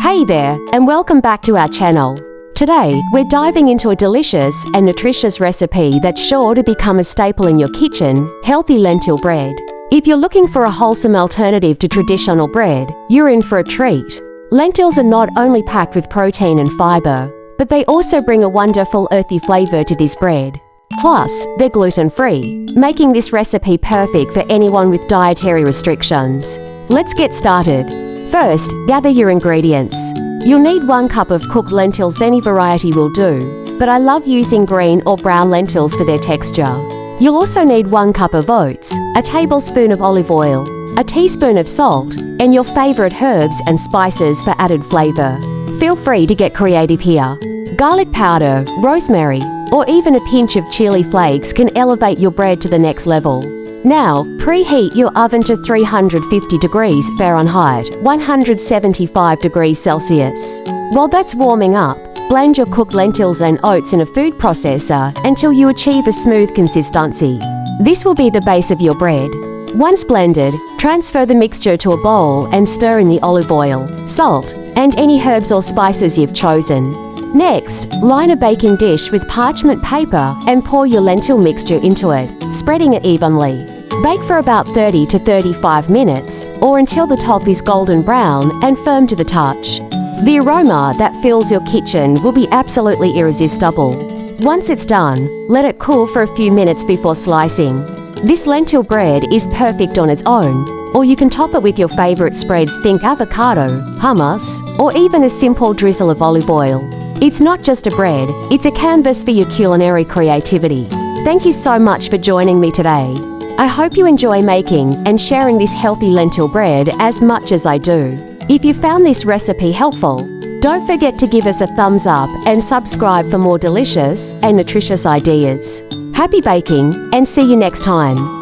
Hey there, and welcome back to our channel. Today, we're diving into a delicious and nutritious recipe that's sure to become a staple in your kitchen: healthy lentil bread. If you're looking for a wholesome alternative to traditional bread, you're in for a treat. Lentils are not only packed with protein and fiber, but they also bring a wonderful earthy flavor to this bread. Plus, they're gluten-free, making this recipe perfect for anyone with dietary restrictions. Let's get started. First, gather your ingredients. You'll need 1 cup of cooked lentils. Any variety will do, but I love using green or brown lentils for their texture. You'll also need 1 cup of oats, a tablespoon of olive oil, a teaspoon of salt, and your favorite herbs and spices for added flavor. Feel free to get creative here. Garlic powder, rosemary, or even a pinch of chili flakes can elevate your bread to the next level. Now, preheat your oven to 350 degrees Fahrenheit, 175 degrees Celsius. While that's warming up, blend your cooked lentils and oats in a food processor until you achieve a smooth consistency. This will be the base of your bread. Once blended, transfer the mixture to a bowl and stir in the olive oil, salt, and any herbs or spices you've chosen. Next, line a baking dish with parchment paper and pour your lentil mixture into it, spreading it evenly. Bake for about 30 to 35 minutes, or until the top is golden brown and firm to the touch. The aroma that fills your kitchen will be absolutely irresistible. Once it's done, let it cool for a few minutes before slicing. This lentil bread is perfect on its own, or you can top it with your favorite spreads. Think avocado, hummus, or even a simple drizzle of olive oil. It's not just a bread, it's a canvas for your culinary creativity. Thank you so much for joining me today. I hope you enjoy making and sharing this healthy lentil bread as much as I do. If you found this recipe helpful, don't forget to give us a thumbs up and subscribe for more delicious and nutritious ideas. Happy baking, and see you next time.